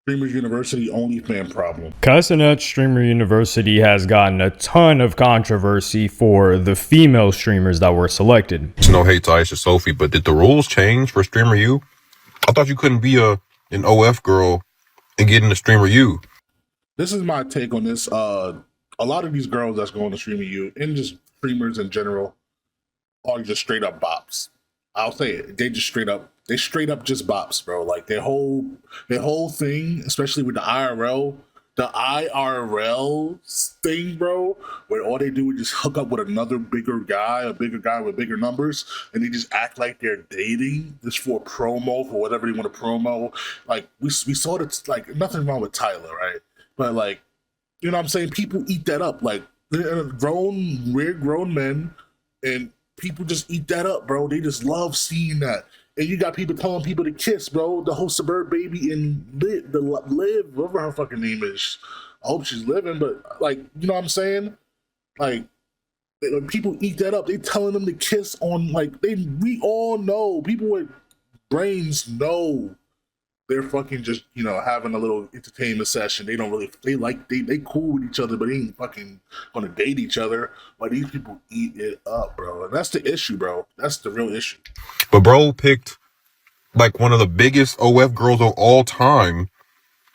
Streamers University OnlyFan problem. Kaisenet Streamer University has gotten a ton of controversy for the female streamers that were selected. It's no hate to Aisha Sophie, but did the rules change for Streamer U? I thought you couldn't be an OF girl and get into Streamer U. This is my take on this. A lot of these girls that's going to Streamer U and just streamers in general are just straight up bops. I'll say it. They straight up just bops, bro. Like their whole thing, especially with the IRL thing, bro, where all they do is just hook up with a bigger guy with bigger numbers, and they just act like they're dating just for promo, for whatever they want to promo. Like we saw that, like nothing wrong with Tyler, right? But like, you know what I'm saying? People eat that up. Like we're grown men, and people just eat that up, bro. They just love seeing that. And you got people telling people to kiss, bro. The whole Suburb Baby and Liv, whatever her fucking name is. I hope she's living, but like, you know what I'm saying? Like, when people eat that up, they telling them to kiss on, like, we all know, people with brains know they're fucking just, you know, having a little entertainment session. They don't really, they cool with each other, but they ain't fucking gonna date each other. But these people eat it up, bro. And that's the issue, bro. That's the real issue. But bro picked like one of the biggest OF girls of all time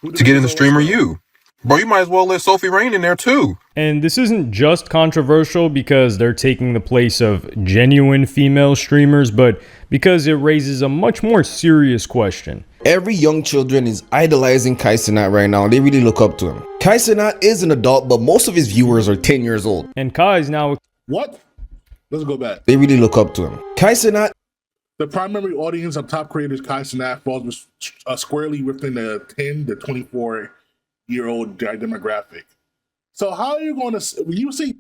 to get in the Streamer U. Bro, you might as well let Sophie Rain in there too. And this isn't just controversial because they're taking the place of genuine female streamers, but because it raises a much more serious question. Every young children is idolizing Kaisenet right now. They really look up to him. Kaisenet is an adult, but most of his viewers are 10 years old. And Kai is now... What? Let's go back. They really look up to him. Kaisenet... The primary audience of top creators Kaisenet falls squarely within the 10 to 24-year-old demographic. So how are you going to... When you say...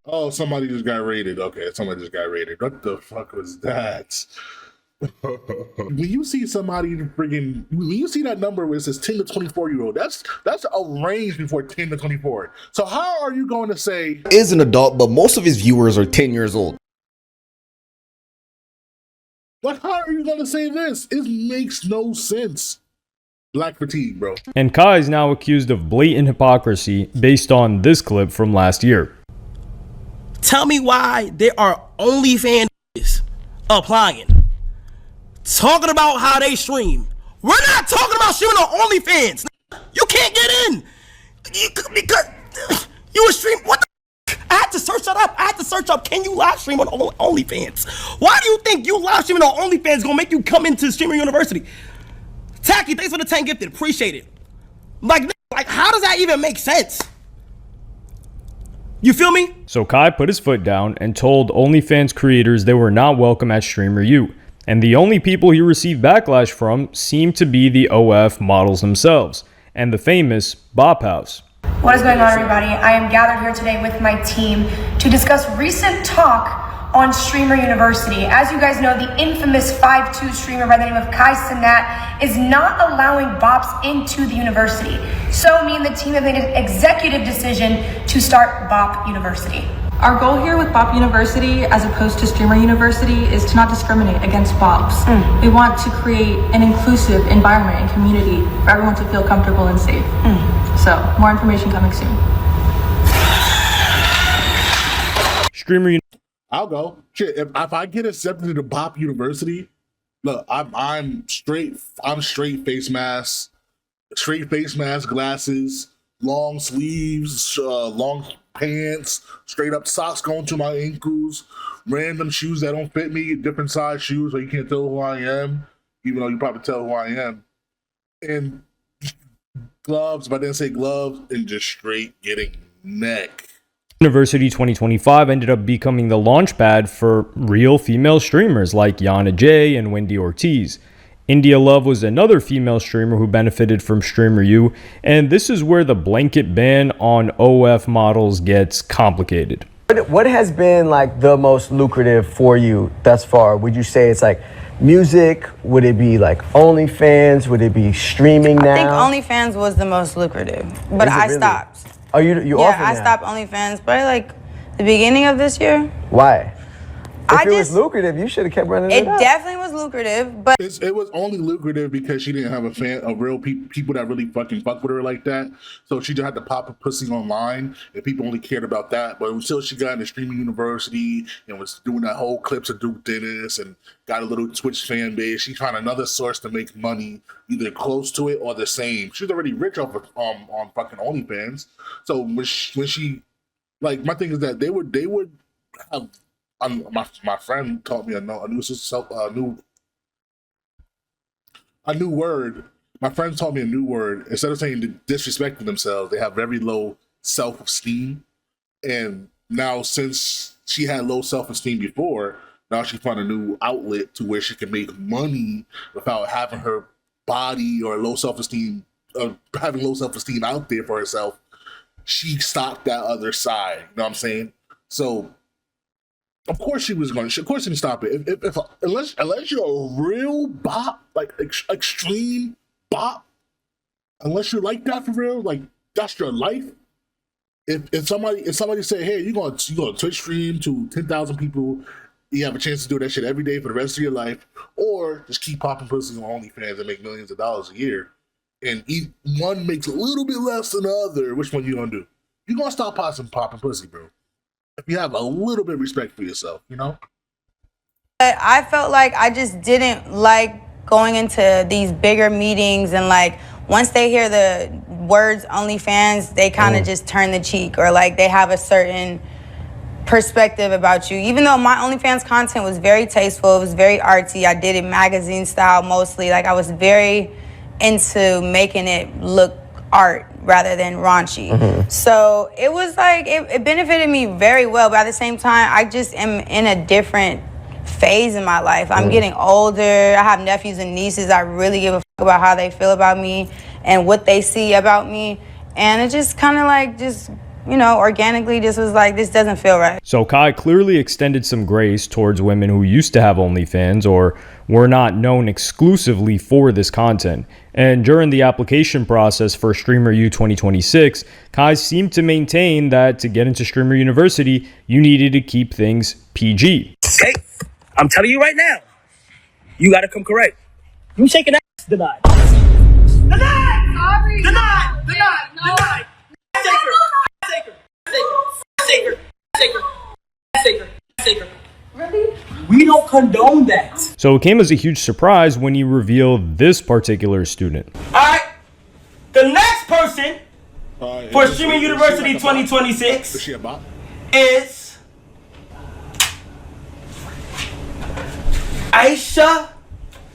Oh, somebody just got raided. Okay, somebody just got raided. What the fuck was that? When you see somebody when you see that number where it says 10 to 24-year-old, that's a range before 10 to 24. So how are you going to say... Is an adult, but most of his viewers are 10 years old. Like, how are you going to say this? It makes no sense. Black fatigue, bro. And Kai is now accused of blatant hypocrisy based on this clip from last year. Tell me why there are OnlyFans applying. Talking about how they stream. We're not talking about streaming on OnlyFans. You can't get in. Because you a stream. What the? I had to search that up. I had to search up, can you live stream on OnlyFans? Why do you think you live streaming on OnlyFans is going to make you come into Streamer University? Tacky, thanks for the 10 gifted. Appreciate it. Like, how does that even make sense? You feel me? So Kai put his foot down and told OnlyFans creators they were not welcome at Streamer U. And the only people he received backlash from seemed to be the OF models themselves and the famous Bop House. What is going on, everybody? I am gathered here today with my team to discuss recent talk on Streamer University. As you guys know, the infamous 5'2" streamer by the name of Kaisenet is not allowing bops into the university. So me and the team have made an executive decision to start Bop University. Our goal here with Bop University, as opposed to Streamer University, is to not discriminate against bops. We want to create an inclusive environment and community for everyone to feel comfortable and safe. So, more information coming soon. Streamer I'll go. Shit, if I get accepted to the Bop University, look, I'm straight face mask, glasses, long sleeves, long pants, straight up socks going to my ankles, random shoes that don't fit me, different size shoes so you can't tell who I am, even though you probably tell who I am. And gloves, if I didn't say gloves, and just straight getting neck. University 2025 ended up becoming the launchpad for real female streamers like Yana J and Wendy Ortiz. India Love was another female streamer who benefited from Streamer U, and this is where the blanket ban on OF models gets complicated. What has been like the most lucrative for you thus far? Would you say it's like music? Would it be like OnlyFans? Would it be streaming now? I think OnlyFans was the most lucrative, but I stopped. Oh, you yeah, I stopped OnlyFans probably like The beginning of this year? Why? If it was just lucrative, you should have kept running it it up. definitely was lucrative, but It was only lucrative because she didn't have real people that really fucking fuck with her like that. So she just had to pop a pussy online, and people only cared about that. But until she got into streaming university and was doing that whole clips of Duke Dennis and got a little Twitch fan base, she found another source to make money, either close to it or the same. She was already rich off of on fucking OnlyFans. So when she like, my thing is that they would have. My friend taught me a new word. My friend taught me a new word. Instead of saying disrespecting themselves, they have very low self-esteem. And now, since she had low self-esteem before, now she found a new outlet to where she can make money without having her body or low self-esteem, having low self-esteem out there for herself. She stopped that other side. You know what I'm saying? So, of course she was going to. Of course she didn't stop it. Unless you're a real bop, like extreme bop, unless you're like that for real, like that's your life. If somebody say, hey, you going to Twitch stream to 10,000 people, you have a chance to do that shit every day for the rest of your life, or just keep popping pussies on OnlyFans and make millions of dollars a year, and one makes a little bit less than the other, which one you gonna do? You gonna stop popping pussy, bro. If you have a little bit of respect for yourself, you know? I felt like I just didn't like going into these bigger meetings, and like once they hear the words OnlyFans, they kind of just turn the cheek, or like they have a certain perspective about you. Even though my OnlyFans content was very tasteful, it was very artsy, I did it magazine style mostly. Like I was very into making it look art rather than raunchy. So it was like, it benefited me very well, but at the same time, I just am in a different phase in my life. I'm getting older, I have nephews and nieces. I really give a fuck about how they feel about me and what they see about me. And it just kind of like, just, you know, organically just was like, this doesn't feel right. So Kai clearly extended some grace towards women who used to have OnlyFans or were not known exclusively for this content. And during the application process for Streamer U 2026, Kai seemed to maintain that to get into Streamer University, you needed to keep things PG. Okay? I'm telling you right now, you gotta come correct. You shaking ass, denied. Denied! Sorry. Denied! Denied! Denied! Taker. Really? We don't condone that. So it came as a huge surprise when he revealed this particular student. Alright, the next person for Streaming University 2026 Is she a bop? is Aisha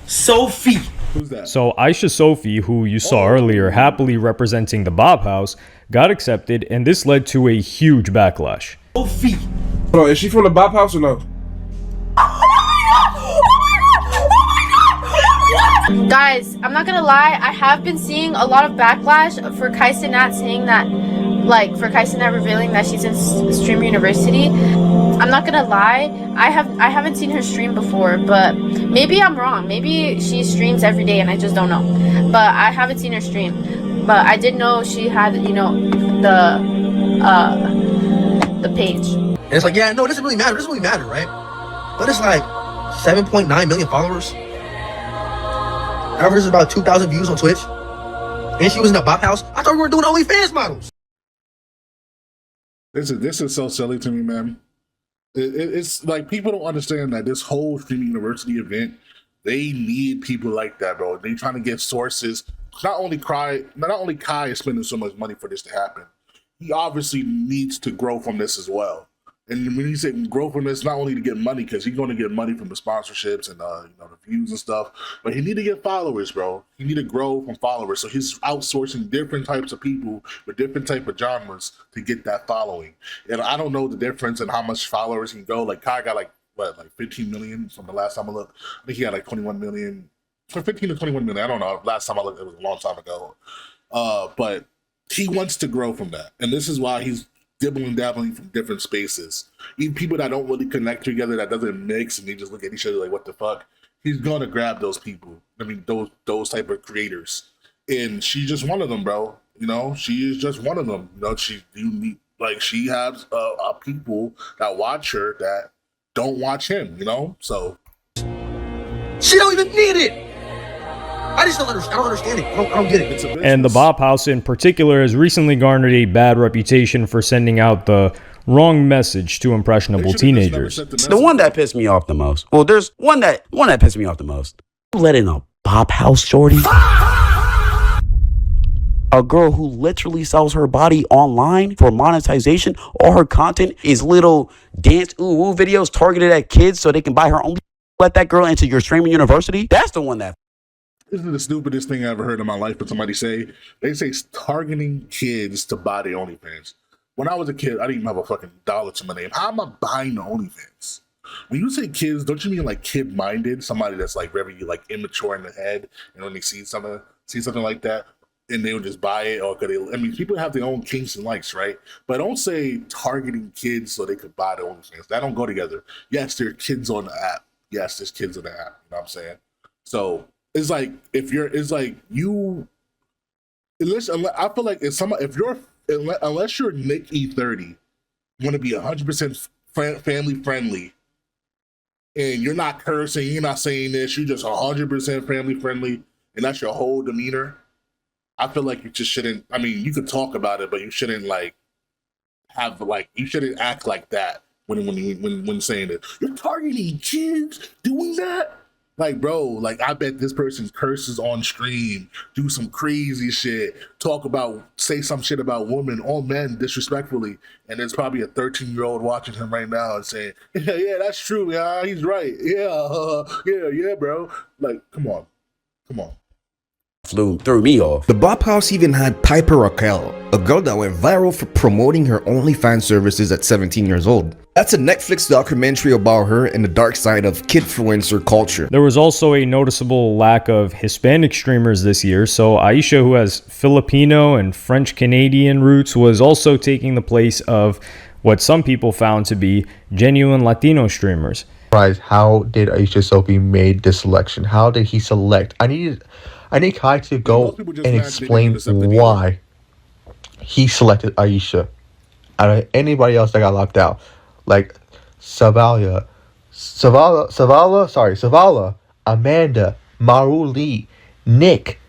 Sophie. Who's that? So Aisha Sophie, who you saw earlier happily representing the Bob House, got accepted, and this led to a huge backlash. Sophie. Hold on, is she from the Bop House or no? Guys, I'm not gonna lie, I have been seeing a lot of backlash for Kai Cenat saying that, like, for Kai Cenat revealing that she's in Streamer University. I'm not gonna lie, I haven't seen her stream before, but maybe I'm wrong. Maybe she streams every day and I just don't know. But I haven't seen her stream. But I did know she had, you know, the page. And it's like, yeah, no, it doesn't really matter. It doesn't really matter, right? But it's like 7.9 million followers. Averages about 2,000 views on Twitch. And she was in the Bop House. I thought we were doing OnlyFans models. This is so silly to me, man. It's like, people don't understand that this whole Streaming University event, they need people like that, bro. They trying to get sources. Not only Kai is spending so much money for this to happen. He obviously needs to grow from this as well. And when he said grow from this, not only to get money, because he's going to get money from the sponsorships and the views and stuff, but he need to get followers, bro. He need to grow from followers. So he's outsourcing different types of people with different type of genres to get that following. And I don't know the difference in how much followers he can go. Like Kai got like 15 million from the last time I looked. I think he had like 21 million, from 15 to 21 million. I don't know. Last time I looked, it was a long time ago. But he wants to grow from that, and this is why he's dabbling from different spaces. Even people that don't really connect together, that doesn't mix, and they just look at each other like, what the fuck? He's gonna grab those people. I mean, those type of creators. And she's just one of them, bro. You know, she is just one of them. You know, Like she has people that watch her that don't watch him, you know? So She don't even need it. I just don't understand. I don't understand it. I don't get it. And the Bop House in particular has recently garnered a bad reputation for sending out the wrong message to impressionable teenagers. The one that pissed me off the most. Well, there's one that pissed me off the most. Let in a Bop House shorty. A girl who literally sells her body online for monetization. All her content is little dance ooh videos targeted at kids so they can buy her own. Let that girl into your streaming university. That's the one that. This is the stupidest thing I ever heard in my life. But somebody say targeting kids to buy the OnlyFans. When I was a kid, I didn't even have a fucking dollar to my name. How am I buying the OnlyFans? When you say kids, don't you mean like kid-minded? Somebody that's like very like immature in the head, and when they see something like that, and they'll just buy it, or could they? I mean, people have their own kinks and likes, right? But don't say targeting kids so they could buy the OnlyFans. That don't go together. Yes, there are kids on the app. Yes, there's kids on the app. You know what I'm saying? So it's like I feel like unless you're Nick E30, want to be 100% family friendly, and you're not cursing, you're not saying this, you're just 100% family friendly, and that's your whole demeanor. I feel like you just shouldn't. I mean, you could talk about it, but you shouldn't you shouldn't act like that when saying it. You're targeting kids doing that. Like, bro, like I bet this person curses on stream, do some crazy shit, say some shit about women or men disrespectfully, and there's probably a 13-year-old watching him right now and saying, yeah, that's true, yeah, he's right, yeah, bro. Like, come on. Threw me off. The Bop House even had Piper Raquel, a girl that went viral for promoting her OnlyFans services at 17 years old. That's a Netflix documentary about her and the dark side of kidfluencer culture. There was also a noticeable lack of Hispanic streamers this year, so Aisha, who has Filipino and French-Canadian roots, was also taking the place of what some people found to be genuine Latino streamers. How did Aisha Sophie made this selection? How did he select? I need Kai to go and explain why he selected Aisha out of anybody else that got locked out. Like Savala, Amanda, Maruli, Nick.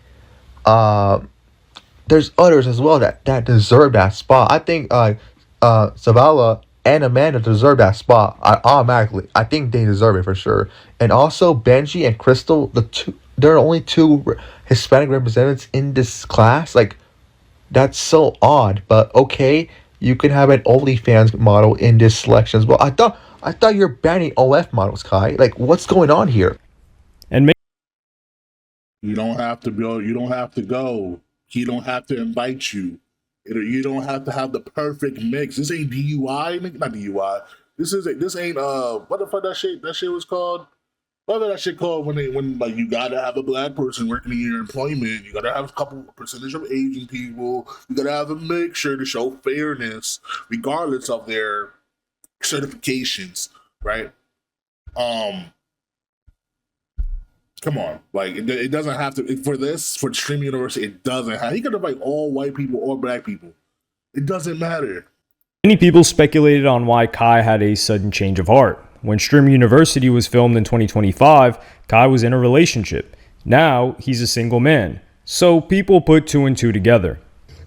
There's others as well that deserve that spot. I think Savala and Amanda deserve that spot automatically. I think they deserve it for sure. And also Benji and Crystal, there are only two Hispanic representatives in this class. Like, that's so odd. But okay, you can have an OnlyFans model in this selection as well. I thought you're banning OF models, Kai. Like, what's going on here? And you don't have to go. You don't have to go. He don't have to invite you. You don't have to have the perfect mix. This ain't DUI, not DUI. This ain't what the fuck that shit was called? What that shit called when like you gotta have a black person working in your employment, you gotta have a couple percentage of Asian people, you gotta have a mixture to show fairness, regardless of their certifications, right? Come on, like it doesn't have to for streaming university. It doesn't have. He could invite all white people or black people. It doesn't matter. Many people speculated on why Kai had a sudden change of heart. When Streamer University was filmed in 2025, Kai was in a relationship. Now he's a single man. So people put two and two together.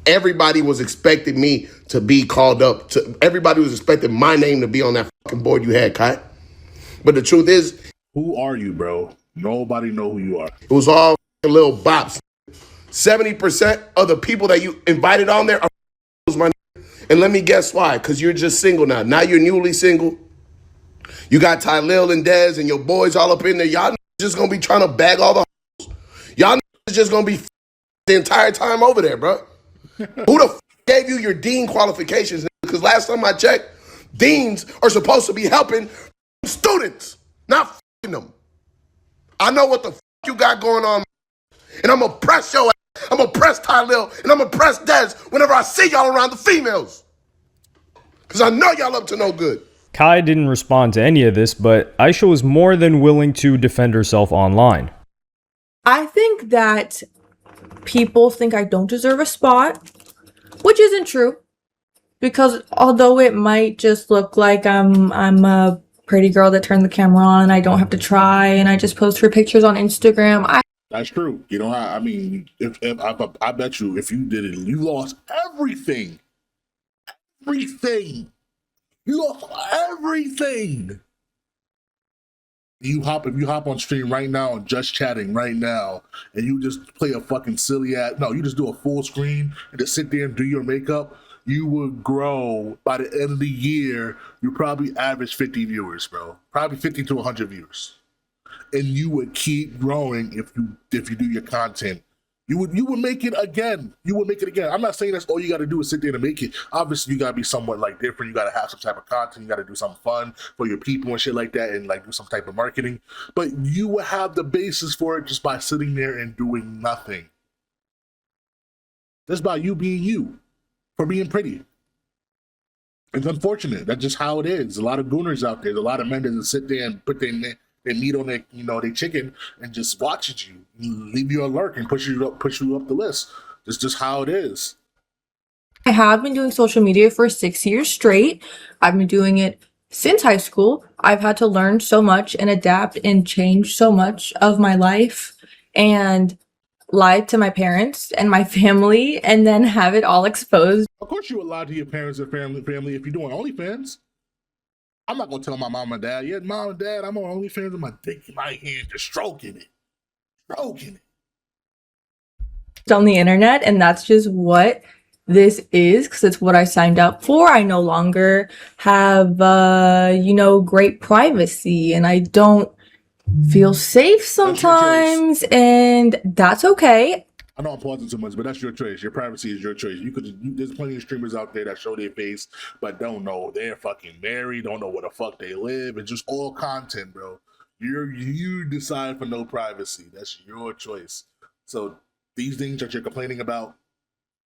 Everybody was expecting me to be called up. Everybody was expecting my name to be on that fucking board you had, Kai. But the truth is, who are you, bro? Nobody know who you are. It was all little bops. 70% of the people that you invited on there are my name. And let me guess why. Because you're just single now. Now you're newly single. You got Tylil and Dez and your boys all up in there. Y'all just going to be trying to bag all the hoes. Y'all just going to be the entire time over there, bro. Who the gave you your dean qualifications? Because last time I checked, deans are supposed to be helping students, not them. I know what the you got going on, and I'm going to press your ass. I'm going to press Tylil, and I'm going to press Dez whenever I see y'all around the females. Because I know y'all up to no good. Kai didn't respond to any of this, but Aisha was more than willing to defend herself online. I think that people think I don't deserve a spot, which isn't true. because although it might just look like I'm a pretty girl that turned the camera on and I don't have to try and I just post her pictures on Instagram, That's true. You know, I mean, if I bet you if you did it, you lost everything. Everything. You lost everything. If you hop on stream right now and just chatting right now, and you just play a fucking silly ass, no, you just do a full screen and just sit there and do your makeup, you would grow by the end of the year. You probably average 50 viewers, bro. Probably 50 to 100 viewers, and you would keep growing if you do your content. You would make it again. You would make it again. I'm not saying that's all you got to do is sit there and make it. Obviously, you got to be somewhat like different. You got to have some type of content. You got to do something fun for your people and shit like that, and like do some type of marketing. But you will have the basis for it just by sitting there and doing nothing. Just by you being you, for being pretty. It's unfortunate. That's just how it is. There's a lot of gooners out there. There's a lot of men that just sit there and put their meat on their, their chicken and just watch at you, leave you alert and push you up the list. It's just how it is. I have been doing social media for 6 years straight. I've been doing it since high school. I've had to learn so much and adapt and change so much of my life and lie to my parents and my family and then have it all exposed. Of course you would lie to your parents and family if you're doing OnlyFans. I'm not gonna tell my mom and dad, yeah, mom and dad, I'm on OnlyFans with my dick in my hand, just stroking it. On the internet, and that's just what this is, because it's what I signed up for. I no longer have great privacy, and I don't feel safe sometimes, and that's okay. I know I'm pausing too much, but that's your choice. Your privacy is your choice. There's plenty of streamers out there that show their face, but don't know they're fucking married, don't know where the fuck they live. It's just all content, bro. You decide for no privacy. That's your choice. So these things that you're complaining about,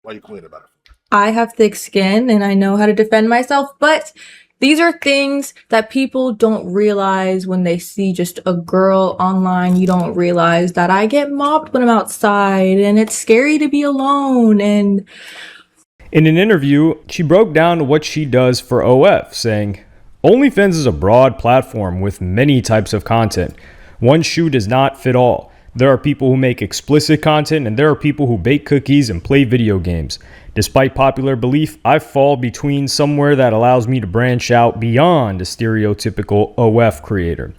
why are you complaining about it? I have thick skin and I know how to defend myself, but these are things that people don't realize when they see just a girl online. You don't realize that I get mobbed when I'm outside and it's scary to be alone. And in an interview, she broke down what she does for OF, saying, OnlyFans is a broad platform with many types of content. One shoe does not fit all. There are people who make explicit content and there are people who bake cookies and play video games. Despite popular belief, I fall between somewhere that allows me to branch out beyond a stereotypical OF creator.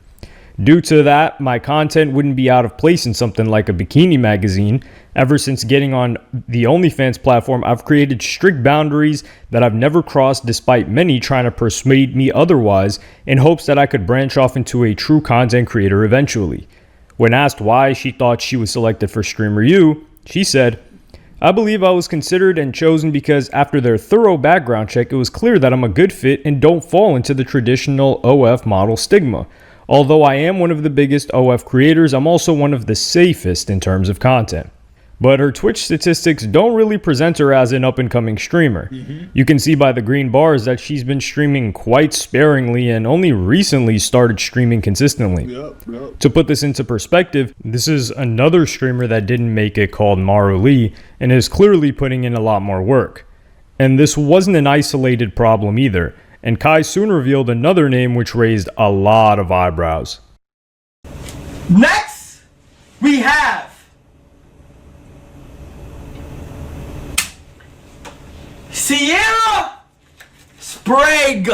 Due to that, my content wouldn't be out of place in something like a bikini magazine. Ever since getting on the OnlyFans platform, I've created strict boundaries that I've never crossed, despite many trying to persuade me otherwise, in hopes that I could branch off into a true content creator eventually. When asked why she thought she was selected for Streamer U, she said, I believe I was considered and chosen because after their thorough background check, it was clear that I'm a good fit and don't fall into the traditional OF model stigma. Although I am one of the biggest OF creators, I'm also one of the safest in terms of content. But her Twitch statistics don't really present her as an up-and-coming streamer. You can see by the green bars that she's been streaming quite sparingly and only recently started streaming consistently. To put this into perspective, this is another streamer that didn't make it called Maru Lee and is clearly putting in a lot more work. And this wasn't an isolated problem either, and Kai soon revealed another name which raised a lot of eyebrows. Next, we have Sierra Sprague.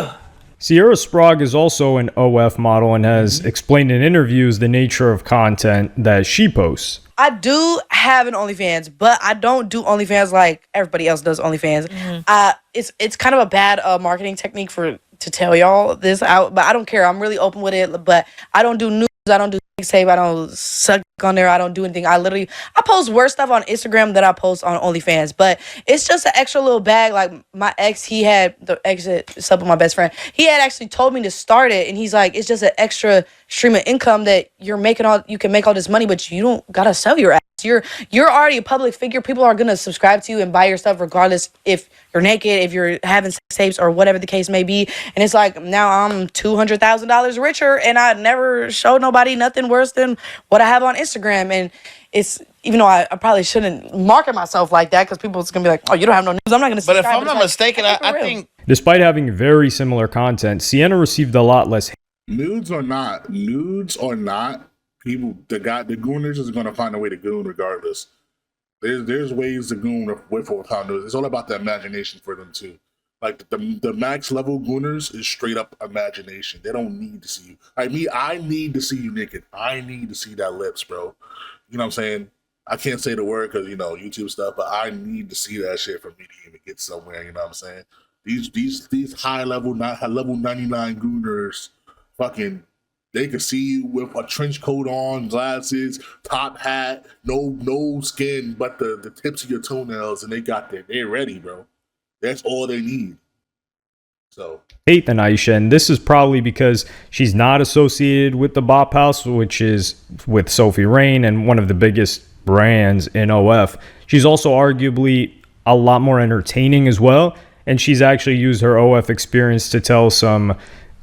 Sierra Sprague is also an OF model and has explained in interviews the nature of content that she posts. I do have an OnlyFans, but I don't do OnlyFans like everybody else does OnlyFans. It's kind of a bad marketing technique to tell y'all this out, but I don't care. I'm really open with it, but I don't do news. I don't do tape. I don't suck on there. I don't do anything. I post worse stuff on Instagram than I post on OnlyFans, but it's just an extra little bag. Like my ex, he had the ex that with my best friend. He had actually told me to start it, and he's like, it's just an extra stream of income that you can make all this money, but you don't gotta sell your ass. You're already a public figure. People are gonna subscribe to you and buy your stuff regardless if you're naked, if you're having sex tapes or whatever the case may be. And it's like now I'm $200,000 richer, and I never showed nobody nothing worse than what I have on Instagram. And even though I probably shouldn't market myself like that because people's gonna be like, oh, you don't have no news. I'm not gonna. But if subscribe. I'm not It's like, mistaken, keep it I real. think Despite having very similar content, Sienna received a lot less. Nudes or not, people, the gooners is gonna find a way to goon regardless. There's ways to goon with or without nudes. It's all about the imagination for them too. Like the max level gooners is straight up imagination. They don't need to see you. I need to see you naked. I need to see that lips, bro. You know what I'm saying? I can't say the word because YouTube stuff, but I need to see that shit for me to even get somewhere. You know what I'm saying? These high level, not high level 99 gooners, fucking, they can see you with a trench coat on, glasses, top hat, no skin, but the tips of your toenails, and they're ready, bro. That's all they need. So Hate than Aisha, and this is probably because she's not associated with the Bop House, which is with Sophie Rain and one of the biggest brands in OF. She's also arguably a lot more entertaining as well, and she's actually used her OF experience to tell some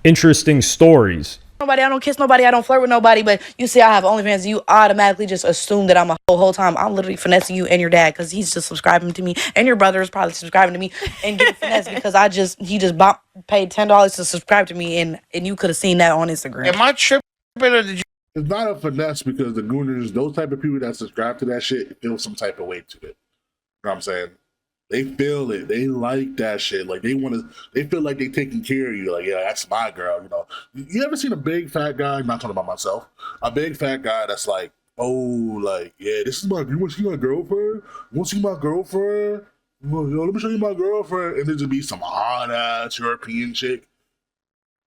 interesting stories. Nobody, I don't kiss nobody, I don't flirt with nobody, but you see I have OnlyFans, you automatically just assume that I'm a whole time. I'm literally finessing you and your dad because he's just subscribing to me, and your brother is probably subscribing to me and getting finessed because he just paid $10 to subscribe to me, and you could have seen that on Instagram. am I tripping or did you? it's not a finesse because the gooners, those type of people that subscribe to that shit, feel some type of way to it. You know what I'm saying? They feel it. They like that shit. Like they feel like they taking care of you. Like, yeah, that's my girl. You ever seen a big fat guy? I'm not talking about myself. A big fat guy that's like, oh, like, yeah, this is you want to see my girlfriend? You want to see my girlfriend? Yo, let me show you my girlfriend. And there just be some hot ass European chick.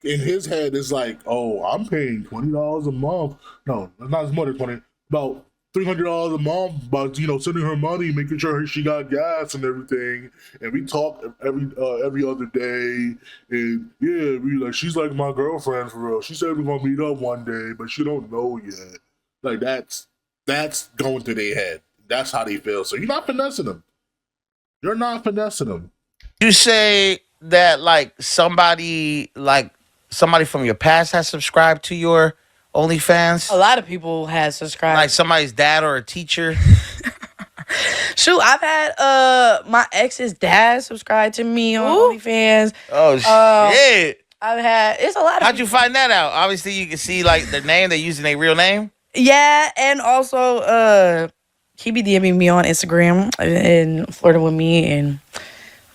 In his head, it's like, oh, I'm paying $20 a month. No, not as more than 20. About $300 a month, but sending her money, making sure she got gas and everything, and we talk every other day, and yeah, she's like my girlfriend for real. She said we're gonna meet up one day, but she don't know yet. Like that's going through their head. That's how they feel. So you're not finessing them. You're not finessing them. You say that somebody from your past has subscribed to your OnlyFans? A lot of people have subscribed. Like somebody's dad or a teacher? Shoot, I've had my ex's dad subscribe to me on OnlyFans. Oh shit! It's a lot of How'd you find that out? Obviously, you can see their name. They're using their real name. Yeah, and also he be DMing me on Instagram and flirting with me and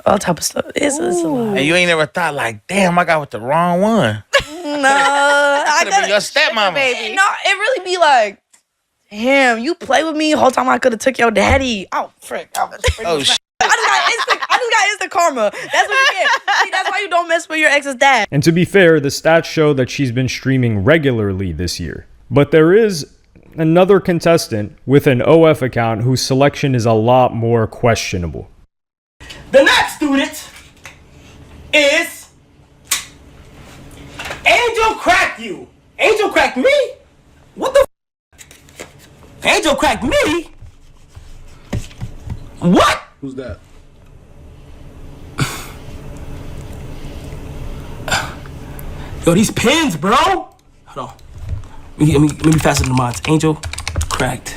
all type of stuff. It's a lot. And you ain't never thought damn, I got with the wrong one. No, I could have been your stepmama. Baby. No, it really be like, damn, you play with me the whole time I could have took your daddy. Oh, frick. Oh, shit. I just got instant karma. That's what you get. See, that's why you don't mess with your ex's dad. And to be fair, the stats show that she's been streaming regularly this year. But there is another contestant with an OF account whose selection is a lot more questionable. The next student is Angel Cracked You. Angel cracked me? What the Angel cracked me? What? Who's that? Yo, these pins, bro. Hold on. Let me fasten the mods. Angel Cracked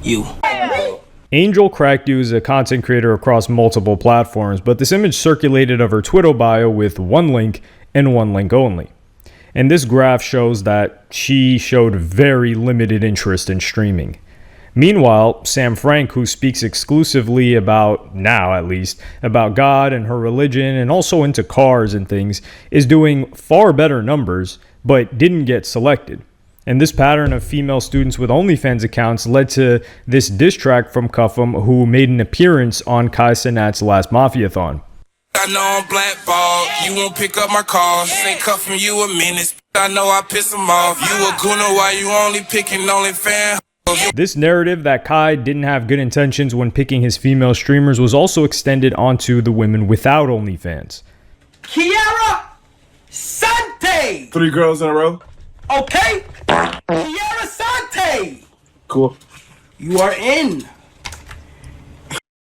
You. Angel Cracked You is a content creator across multiple platforms, but this image circulated of her Twitter bio with one link and one link only. And this graph shows that she showed very limited interest in streaming. Meanwhile, Sam Frank, who speaks exclusively about, now at least, about God and her religion and also into cars and things, is doing far better numbers, but didn't get selected. And this pattern of female students with OnlyFans accounts led to this diss track from Cuffham, who made an appearance on Kai Cenat's last Mafiathon. I know I'm blackballed, you won't pick up my calls. Say Cuffham, you a menace. I know I piss him off. You a gooner, why you only picking OnlyFans? This narrative that Kai didn't have good intentions when picking his female streamers was also extended onto the women without OnlyFans. Kiara Sante. 3 girls in a row. Okay? Kiara Sante. Cool. You are in.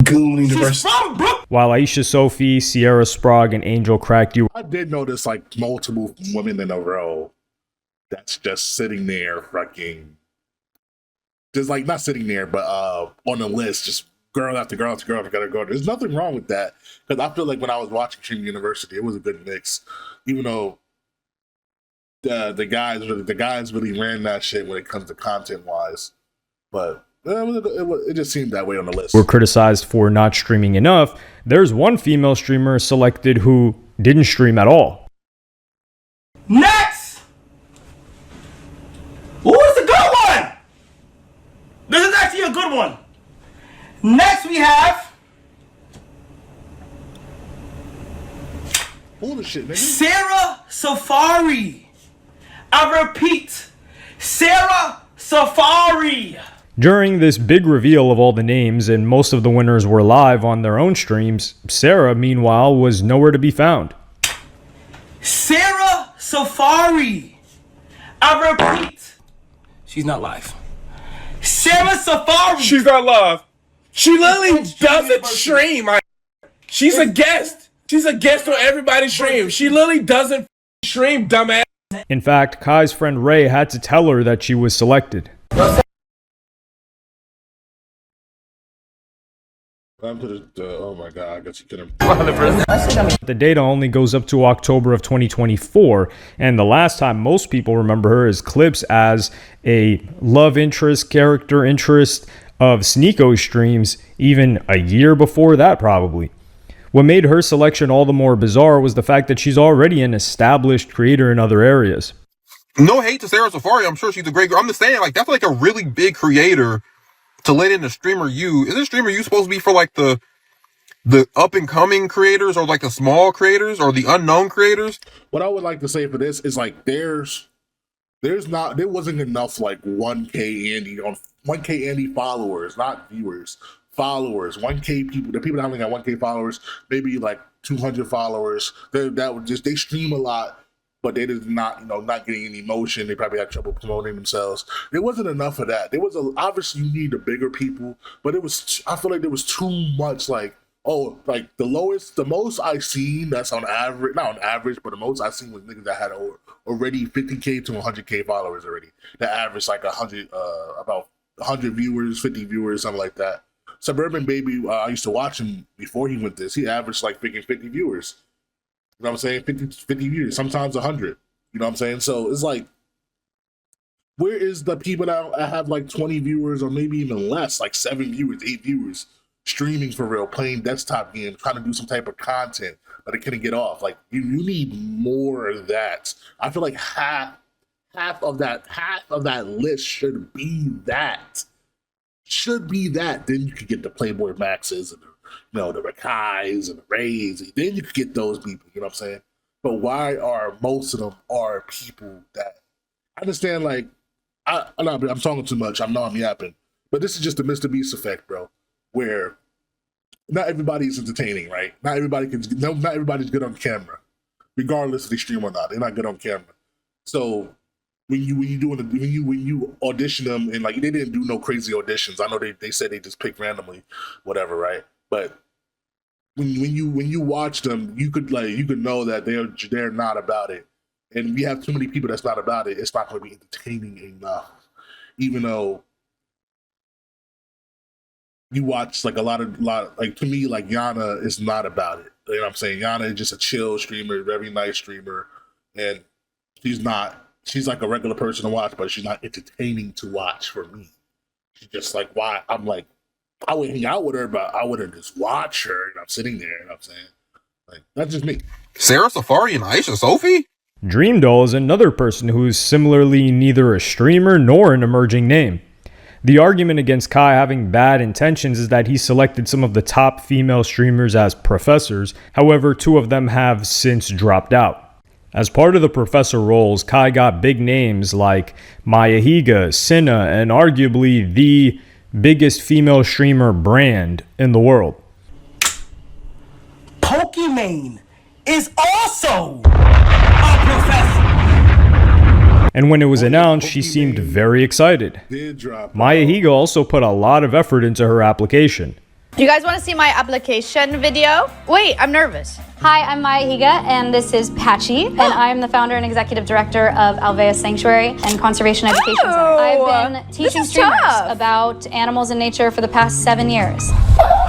Goon University. She's from Brooklyn. While Aisha Sophie, Sierra Sprague, and Angel Cracked You. I did notice multiple women in a row that's just sitting there fucking just like not sitting there, but on the list, just girl after girl after girl after girl. There's nothing wrong with that because I feel like when I was watching Streamer University, it was a good mix, even though the guys really ran that shit when it comes to content wise, but it just seemed that way on the list. Were criticized for not streaming enough. There's one female streamer selected who didn't stream at all. Next! Who is the good one? This is actually a good one. Next we have bullshit, nigga. Sarah Safari. I repeat, Sarah Safari. During this big reveal of all the names, and most of the winners were live on their own streams, Sarah, meanwhile, was nowhere to be found. Sarah Safari. I repeat, she's not live. Sarah Safari. She's not live. She literally doesn't stream. She's a guest. She's a guest on everybody's stream. She literally doesn't stream, dumbass. In fact, Kai's friend Ray had to tell her that she was selected. Oh my god, I guess you couldn't. The data only goes up to October of 2024, and the last time most people remember her is clips as a love interest, character interest of Sneeko's streams, even a year before that probably. What made her selection all the more bizarre was the fact that she's already an established creator in other areas. No hate to Sarah Safari. I'm sure she's a great girl. I'm just saying, like, that's like a really big creator to let in the Streamer U. Isn't Streamer U supposed to be for like the up and coming creators, or like the small creators, or the unknown creators? What I would like to say for this is like there wasn't enough like 1K Andy on 1K Andy followers, not viewers, followers. 1K people, the people that only got 1K followers, maybe like 200 followers. They stream a lot, but they did not, not getting any motion. They probably had trouble promoting themselves. There wasn't enough of that. Obviously you need the bigger people, but I feel like there was too much like the most I seen that's on average, not on average, but the most I seen was niggas that had already 50K to 100K followers already. The average like 100, about 100 viewers, 50 viewers, something like that. Suburban Baby, I used to watch him before he went this. He averaged like 50 viewers. You know what I'm saying? 50 viewers, sometimes 100. You know what I'm saying? So it's like, where is the people that have like 20 viewers or maybe even less, like 7 viewers, 8 viewers, streaming for real, playing desktop games, trying to do some type of content, but it couldn't get off? Like, you need more of that. I feel like half of that list should be that. Then you could get the Playboy Maxes and the Rakais and the Rays. Then you could get those people. You know what I'm saying? But why are most of them people that I understand? Like, I'm talking too much. I know I'm yapping, but this is just the Mr. Beast effect, bro. Where not everybody is entertaining, right? Not everybody's good on camera, regardless if they stream or not. They're not good on camera. So when you audition them, and like they didn't do no crazy auditions. I know they said they just picked randomly, whatever, right? But when you watch them, you could know that they're not about it. And we have too many people that's not about it. It's not going to be entertaining enough, even though you watch like a lot like, to me, like Yana is not about it. You know what I'm saying? Yana is just a chill streamer, very nice streamer, and she's like a regular person to watch, but she's not entertaining to watch for me. She's just like, why? I'm like, I would hang out with her, but I wouldn't just watch her. And I'm sitting there, you know what I'm saying? Like, that's just me. Sarah Safari and Aisha Sophie? Dream Doll is another person who's similarly neither a streamer nor an emerging name. The argument against Kai having bad intentions is that he selected some of the top female streamers as professors. However, 2 of them have since dropped out. As part of the professor roles, Kai got big names like Maya Higa, Cinna, and arguably the biggest female streamer brand in the world. Pokimane is also a professor. And when it was announced, she seemed very excited. Maya Higa also put a lot of effort into her application. You guys want to see my application video? Wait, I'm nervous. Hi, I'm Maya Higa, and this is Patchy, and I'm the founder and executive director of Alvea Sanctuary and Conservation Education Center. I've been teaching streamers about animals and nature for the past 7 years. How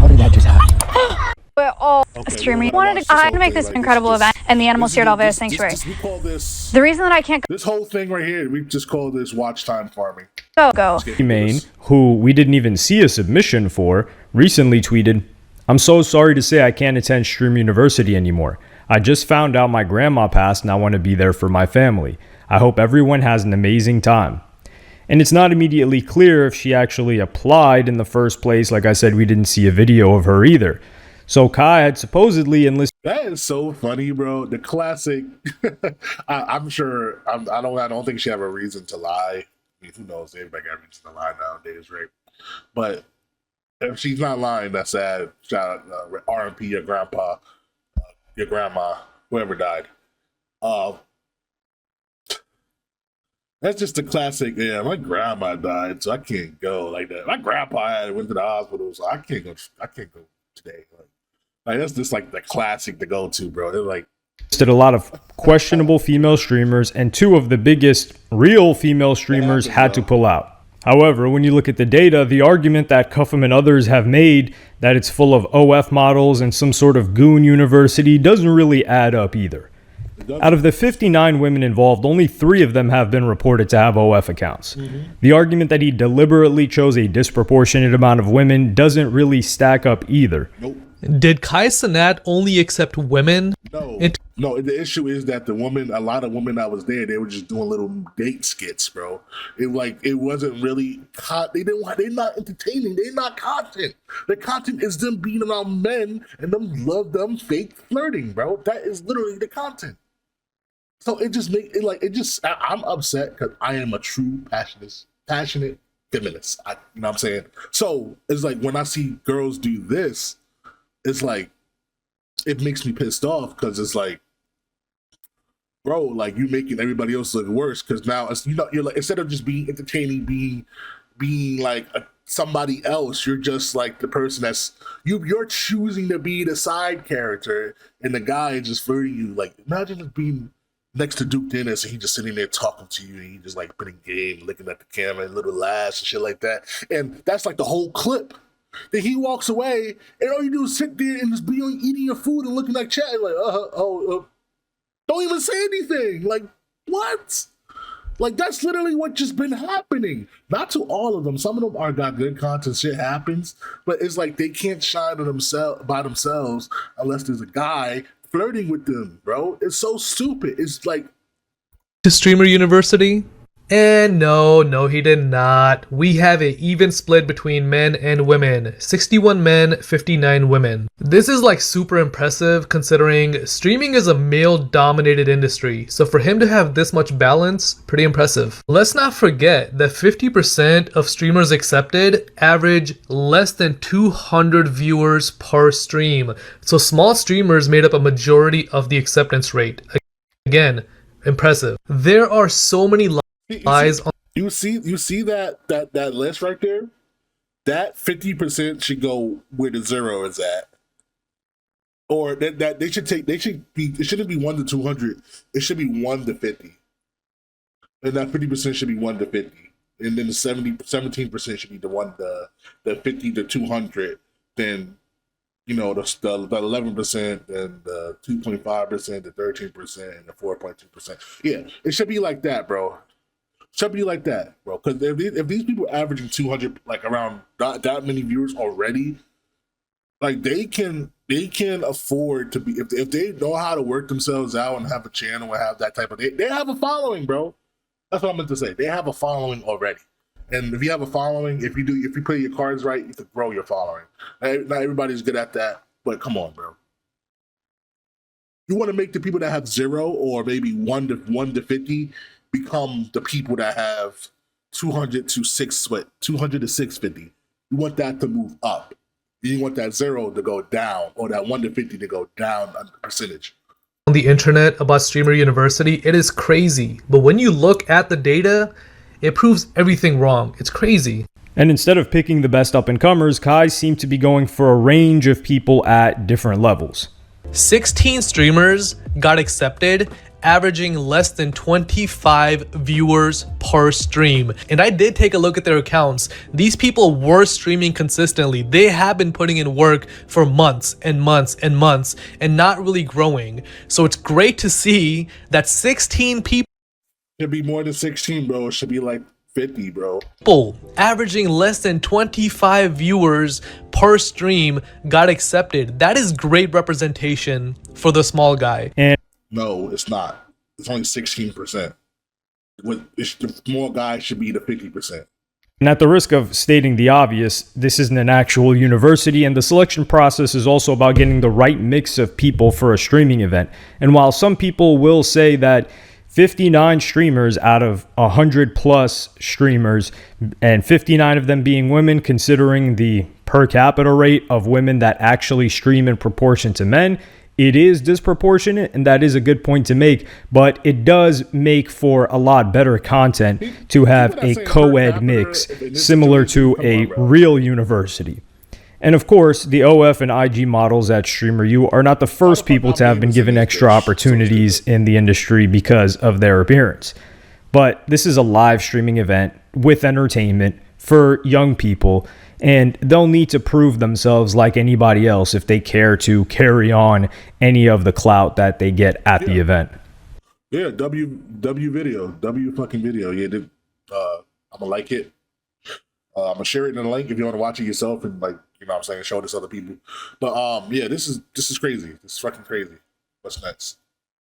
did that just happen? We're all streaming. I wanted to make this an incredible event, and the animals here at Alvea Sanctuary. We call this. The reason that I can't This whole thing right here, we just call this watch time farming. go. Maine, who we didn't even see a submission for, recently tweeted, "I'm so sorry to say I can't attend Stream University anymore. I just found out my grandma passed and I want to be there for my family. I hope everyone has an amazing time." And it's not immediately clear if she actually applied in the first place. Like I said, we didn't see a video of her either. So Kai had supposedly enlisted. That is so funny, bro. The classic. I'm sure. I don't think she have a reason to lie. I mean, who knows? Everybody got a reason to lie nowadays, right? But if she's not lying, that's sad. Shout out R.I.P. your grandpa, your grandma, whoever died. That's just a classic. Yeah, my grandma died, so I can't go like that. My grandpa went to the hospital, so I can't go. I can't go today. Like that's just like the classic to go to, bro. They're like. Did a lot of questionable female streamers, and two of the biggest real female streamers had to pull out. However, when you look at the data, the argument that Cuffham and others have made that it's full of OF models and some sort of goon university doesn't really add up either. Out of the 59 women involved, only 3 of them have been reported to have OF accounts. The argument that he deliberately chose a disproportionate amount of women doesn't really stack up either. Did Kai Cenat only accept women? No, the issue is that a lot of women that was there, they were just doing little date skits, bro. It wasn't really they're not entertaining, they're not content. The content is them being around men and them fake flirting, bro. That is literally the content. So it just I'm upset because I am a true passionate feminist. You know what I'm saying? So it's like when I see girls do this, it's like it makes me pissed off because it's like, bro, like you making everybody else look worse because now you're like, instead of just being entertaining, being like somebody else, you're just like the person you're choosing to be the side character and the guy is just flirting you. Like imagine just being next to Duke Dennis and he just sitting there talking to you and he just like putting game, looking at the camera, little laughs and shit like that. And that's like the whole clip. Then he walks away and all you do is sit there and just be eating your food and looking like chat like, don't even say anything. Like, what? Like, that's literally what just been happening. Not to all of them. Some of them are got good content, shit happens, but it's like they can't shine by themselves unless there's a guy flirting with them, bro. It's so stupid. It's like To Streamer University? And no, he did not. We have an even split between men and women. 61 men, 59 women. This is like super impressive considering streaming is a male-dominated industry. So for him to have this much balance, pretty impressive. Let's not forget that 50% of streamers accepted average less than 200 viewers per stream. So small streamers made up a majority of the acceptance rate. Again, impressive. There are so many You see that list right there? That 50% should go where the 0 is at. Or that it shouldn't be 1 to 200. It should be 1 to 50. And that 50% should be 1 to 50. And then the 17% should be the 50 to 200. Then the 11%, then the 2.5%, the 13%, and the 4.2%. Yeah, it should be like that, bro. Should be like that, bro. Because if these people are averaging 200, like around that many viewers already, like they can afford to be if they know how to work themselves out and have a channel and have that type of they have a following, bro. That's what I meant to say. They have a following already. And if you have a following, if you play your cards right, you can grow your following. Not everybody's good at that, but come on, bro. You want to make the people that have 0 or maybe 1 to 50 become the people that have 200 to 650. You want that to move up. You want that 0 to go down or that 1 to 50 to go down a percentage. On the internet about Streamer University, it is crazy. But when you look at the data, it proves everything wrong. It's crazy. And instead of picking the best up-and-comers, Kai seemed to be going for a range of people at different levels. 16 streamers got accepted, averaging less than 25 viewers per stream. And I did take a look at their accounts. These people were streaming consistently. They have been putting in work for months and months and months and not really growing. So it's great to see that 16 people Should be more than 16, bro. It should be like 50, bro. averaging less than 25 viewers per stream got accepted. That is great representation for the small guy. And no, it's not. It's only 16%. The more guys should be the 50%. And at the risk of stating the obvious, this isn't an actual university, and the selection process is also about getting the right mix of people for a streaming event. And while some people will say that 59 streamers out of 100 plus streamers, and 59 of them being women, considering the per capita rate of women that actually stream in proportion to men, it is disproportionate, and that is a good point to make, but it does make for a lot better content to have a co-ed mix similar to a real university. And of course, the OF and IG models at StreamerU are not the first people to have been given extra opportunities in the industry because of their appearance. But this is a live streaming event with entertainment for young people, and they'll need to prove themselves like anybody else if they care to carry on any of the clout that they get at the event. Yeah, W video, W fucking video. Yeah, I'm gonna like it. I'm gonna share it in the link if you want to watch it yourself and like, you know what I'm saying, show this other people. But yeah, this is crazy. This is fucking crazy. What's next?